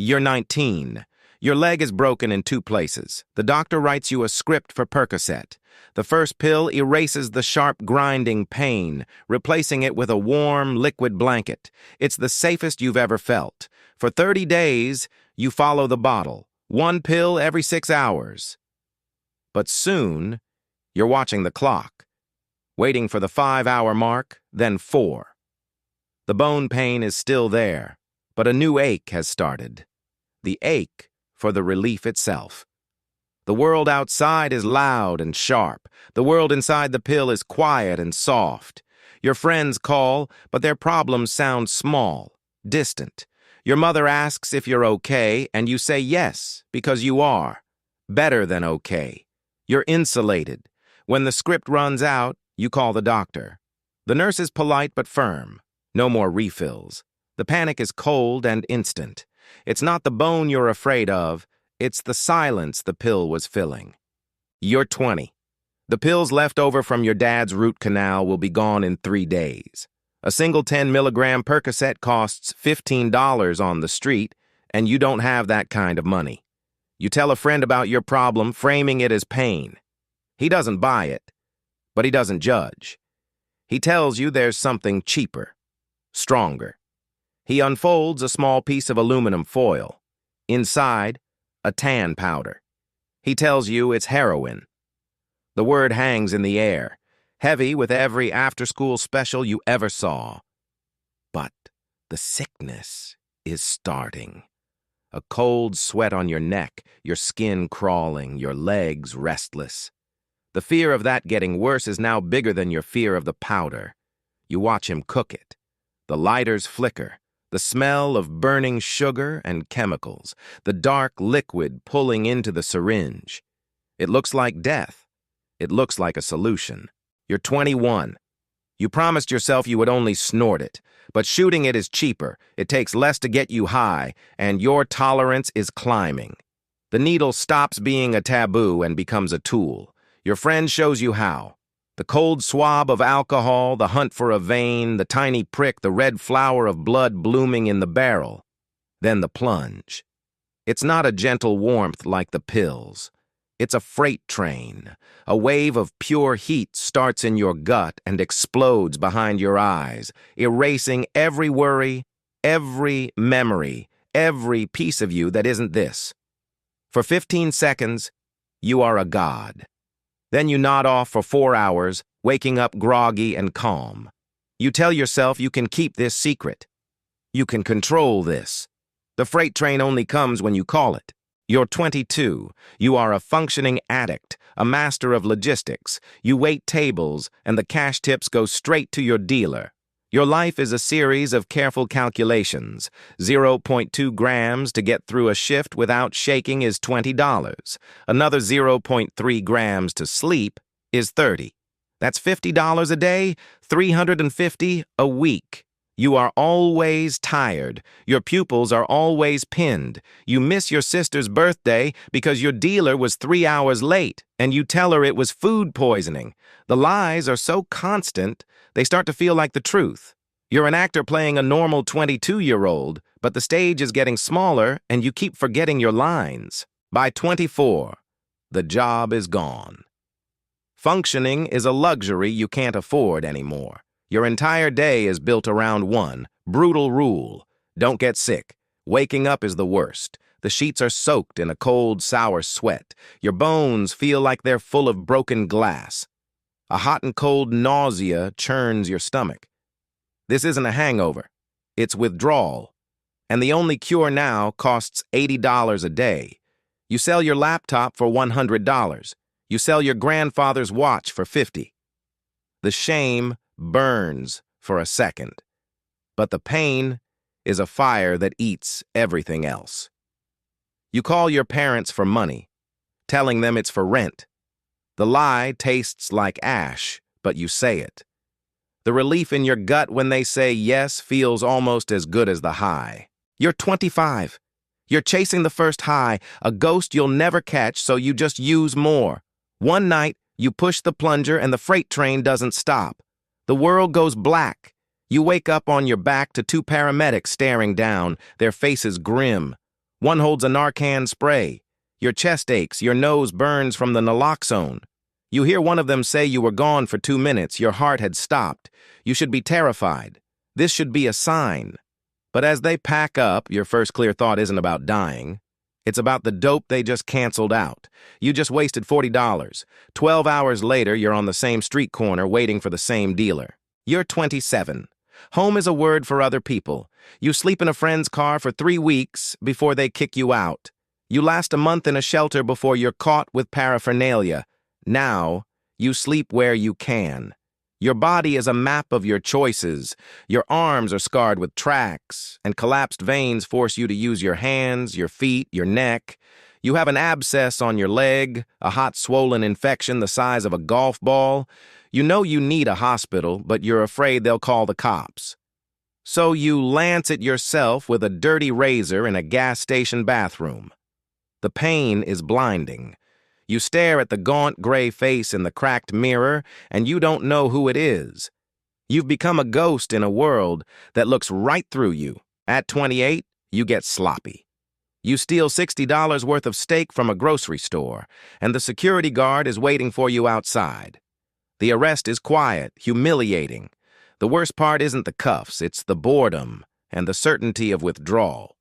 You're 19. Your leg is broken in 2 places. The doctor writes you a script for Percocet. The first pill erases the sharp, grinding pain, replacing it with a warm, liquid blanket. It's the safest you've ever felt. For 30 days, you follow the bottle. 1 pill every 6 hours. But soon, you're watching the clock, waiting for the 5-hour mark, then 4. The bone pain is still there, but a new ache has started. The ache for the relief itself. The world outside is loud and sharp. The world inside the pill is quiet and soft. Your friends call, but their problems sound small, distant. Your mother asks if you're okay, and you say yes, because you are. Better than okay. You're insulated. When the script runs out, you call the doctor. The nurse is polite but firm. No more refills. The panic is cold and instant. It's not the bone you're afraid of, it's the silence the pill was filling. You're 20. The pills left over from your dad's root canal will be gone in 3 days. A single 10-milligram Percocet costs $15 on the street, and you don't have that kind of money. You tell a friend about your problem, framing it as pain. He doesn't buy it, but he doesn't judge. He tells you there's something cheaper, stronger. He unfolds a small piece of aluminum foil. Inside, a tan powder. He tells you it's heroin. The word hangs in the air, heavy with every after-school special you ever saw. But the sickness is starting. A cold sweat on your neck, your skin crawling, your legs restless. The fear of that getting worse is now bigger than your fear of the powder. You watch him cook it. The lighters flicker. The smell of burning sugar and chemicals, the dark liquid pulling into the syringe. It looks like death. It looks like a solution. You're 21. You promised yourself you would only snort it, but shooting it is cheaper. It takes less to get you high, and your tolerance is climbing. The needle stops being a taboo and becomes a tool. Your friend shows you how. The cold swab of alcohol, the hunt for a vein, the tiny prick, the red flower of blood blooming in the barrel. Then the plunge. It's not a gentle warmth like the pills. It's a freight train. A wave of pure heat starts in your gut and explodes behind your eyes, erasing every worry, every memory, every piece of you that isn't this. For 15 seconds, you are a god. Then you nod off for 4 hours, waking up groggy and calm. You tell yourself you can keep this secret. You can control this. The freight train only comes when you call it. You're 22. You are a functioning addict, a master of logistics. You wait tables, and the cash tips go straight to your dealer. Your life is a series of careful calculations. 0.2 grams to get through a shift without shaking is $20. Another 0.3 grams to sleep is $30. That's $50 a day, $350 a week. You are always tired. Your pupils are always pinned. You miss your sister's birthday because your dealer was 3 hours late, and you tell her it was food poisoning. The lies are so constant, they start to feel like the truth. You're an actor playing a normal 22-year-old, but the stage is getting smaller, and you keep forgetting your lines. By 24, the job is gone. Functioning is a luxury you can't afford anymore. Your entire day is built around one brutal rule: don't get sick. Waking up is the worst. The sheets are soaked in a cold, sour sweat. Your bones feel like they're full of broken glass. A hot and cold nausea churns your stomach. This isn't a hangover. It's withdrawal. And the only cure now costs $80 a day. You sell your laptop for $100. You sell your grandfather's watch for $50. The shame burns for a second, but the pain is a fire that eats everything else. You call your parents for money, telling them it's for rent. The lie tastes like ash, but you say it. The relief in your gut when they say yes feels almost as good as the high. You're 25. You're chasing the first high, a ghost you'll never catch, so you just use more. One night, you push the plunger and the freight train doesn't stop. The world goes black. You wake up on your back to 2 paramedics staring down, their faces grim. One holds a Narcan spray. Your chest aches, your nose burns from the naloxone. You hear one of them say you were gone for 2 minutes, your heart had stopped. You should be terrified. This should be a sign. But as they pack up, your first clear thought isn't about dying. It's about the dope they just canceled out. You just wasted $40. 12 hours later, you're on the same street corner waiting for the same dealer. You're 27. Home is a word for other people. You sleep in a friend's car for 3 weeks before they kick you out. You last a month in a shelter before you're caught with paraphernalia. Now, you sleep where you can. Your body is a map of your choices. Your arms are scarred with tracks, and collapsed veins force you to use your hands, your feet, your neck. You have an abscess on your leg, a hot swollen infection the size of a golf ball. You know you need a hospital, but you're afraid they'll call the cops. So you lance it yourself with a dirty razor in a gas station bathroom. The pain is blinding. You stare at the gaunt gray face in the cracked mirror, and you don't know who it is. You've become a ghost in a world that looks right through you. At 28, you get sloppy. You steal $60 worth of steak from a grocery store, and the security guard is waiting for you outside. The arrest is quiet, humiliating. The worst part isn't the cuffs, it's the boredom and the certainty of withdrawal.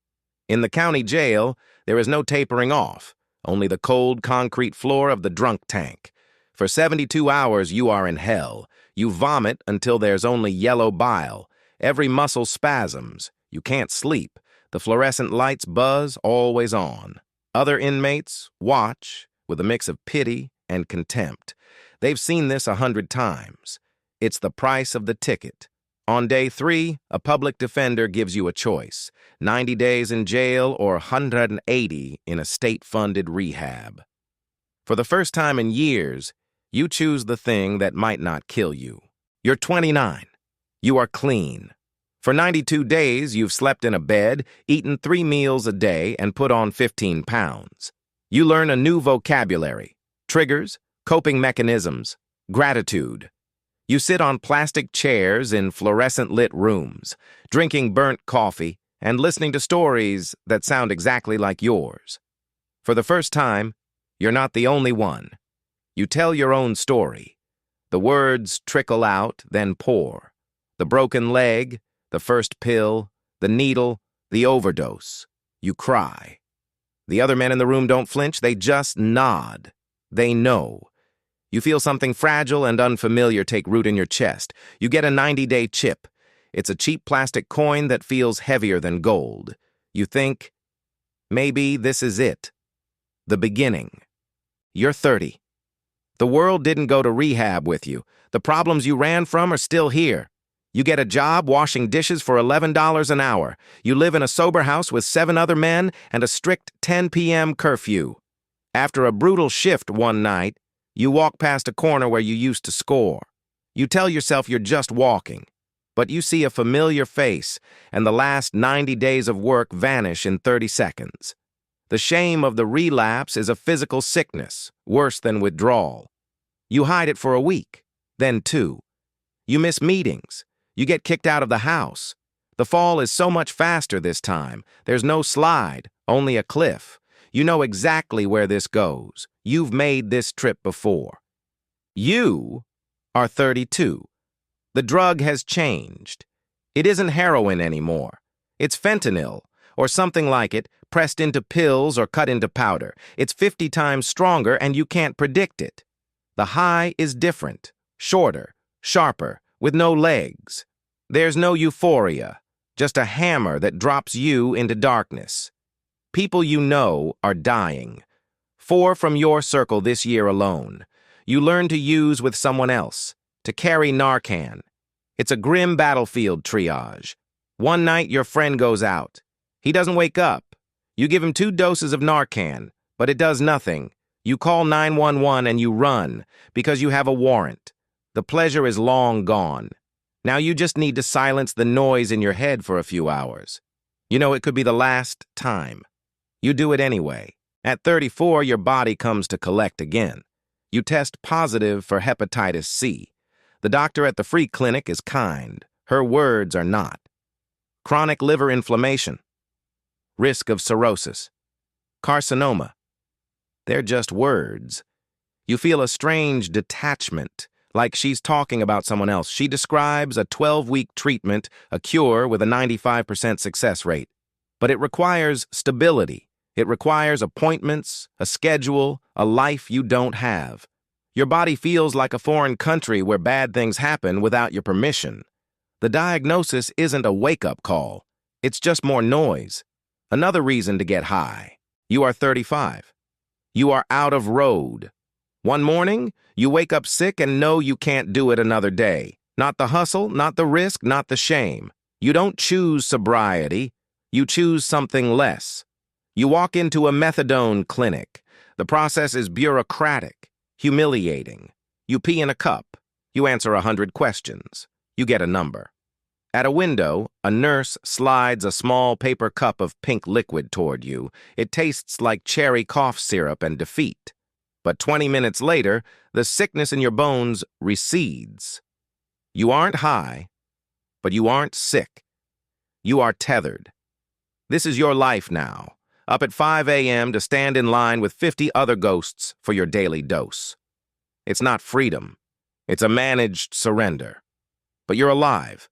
In the county jail, there is no tapering off. Only the cold concrete floor of the drunk tank. For 72 hours, you are in hell. You vomit until there's only yellow bile. Every muscle spasms. You can't sleep. The fluorescent lights buzz, always on. Other inmates watch with a mix of pity and contempt. They've seen this 100 times. It's the price of the ticket. On day 3, a public defender gives you a choice: 90 days in jail or 180 in a state-funded rehab. For the first time in years, you choose the thing that might not kill you. You're 29. You are clean. For 92 days, you've slept in a bed, eaten 3 meals a day, and put on 15 pounds. You learn a new vocabulary: triggers, coping mechanisms, gratitude. You sit on plastic chairs in fluorescent-lit rooms, drinking burnt coffee and listening to stories that sound exactly like yours. For the first time, you're not the only one. You tell your own story. The words trickle out, then pour. The broken leg, the first pill, the needle, the overdose. You cry. The other men in the room don't flinch, they just nod. They know. You feel something fragile and unfamiliar take root in your chest. You get a 90-day chip. It's a cheap plastic coin that feels heavier than gold. You think, maybe this is it. The beginning. You're 30. The world didn't go to rehab with you. The problems you ran from are still here. You get a job washing dishes for $11 an hour. You live in a sober house with 7 other men and a strict 10 p.m. curfew. After a brutal shift one night, you walk past a corner where you used to score. You tell yourself you're just walking, but you see a familiar face, and the last 90 days of work vanish in 30 seconds. The shame of the relapse is a physical sickness, worse than withdrawal. You hide it for a week, then 2. You miss meetings. You get kicked out of the house. The fall is so much faster this time. There's no slide, only a cliff. You know exactly where this goes. You've made this trip before. You are 32. The drug has changed. It isn't heroin anymore. It's fentanyl, or something like it, pressed into pills or cut into powder. It's 50 times stronger, and you can't predict it. The high is different, shorter, sharper, with no legs. There's no euphoria, just a hammer that drops you into darkness. People you know are dying. 4 from your circle this year alone. You learn to use with someone else, to carry Narcan. It's a grim battlefield triage. One night your friend goes out. He doesn't wake up. You give him 2 doses of Narcan, but it does nothing. You call 911 and you run because you have a warrant. The pleasure is long gone. Now you just need to silence the noise in your head for a few hours. You know it could be the last time. You do it anyway. At 34, your body comes to collect again. You test positive for hepatitis C. The doctor at the free clinic is kind. Her words are not. Chronic liver inflammation. risk of cirrhosis, carcinoma. They're just words. You feel a strange detachment, like she's talking about someone else. She describes a 12-week treatment, a cure with a 95% success rate. But it requires stability. It requires appointments, a schedule, a life you don't have. Your body feels like a foreign country where bad things happen without your permission. The diagnosis isn't a wake-up call. It's just more noise. Another reason to get high. You are 35. You are out of road. One morning, you wake up sick and know you can't do it another day. Not the hustle, not the risk, not the shame. You don't choose sobriety. You choose something less. You walk into a methadone clinic. The process is bureaucratic, humiliating. You pee in a cup. You answer 100 questions. You get a number. At a window, a nurse slides a small paper cup of pink liquid toward you. It tastes like cherry cough syrup and defeat. But 20 minutes later, the sickness in your bones recedes. You aren't high, but you aren't sick. You are tethered. This is your life now, up at 5 a.m. to stand in line with 50 other ghosts for your daily dose. It's not freedom. It's a managed surrender. But you're alive.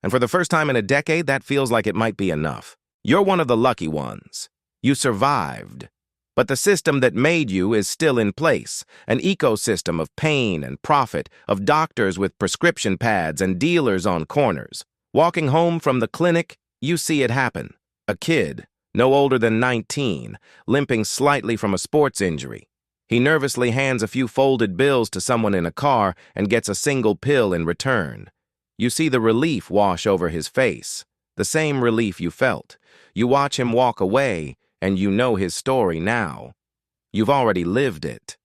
And for the first time in a decade, that feels like it might be enough. You're one of the lucky ones. You survived. But the system that made you is still in place, an ecosystem of pain and profit, of doctors with prescription pads and dealers on corners. Walking home from the clinic, you see it happen. A kid, no older than 19, limping slightly from a sports injury. He nervously hands a few folded bills to someone in a car and gets a single pill in return. You see the relief wash over his face, the same relief you felt. You watch him walk away, and you know his story now. You've already lived it.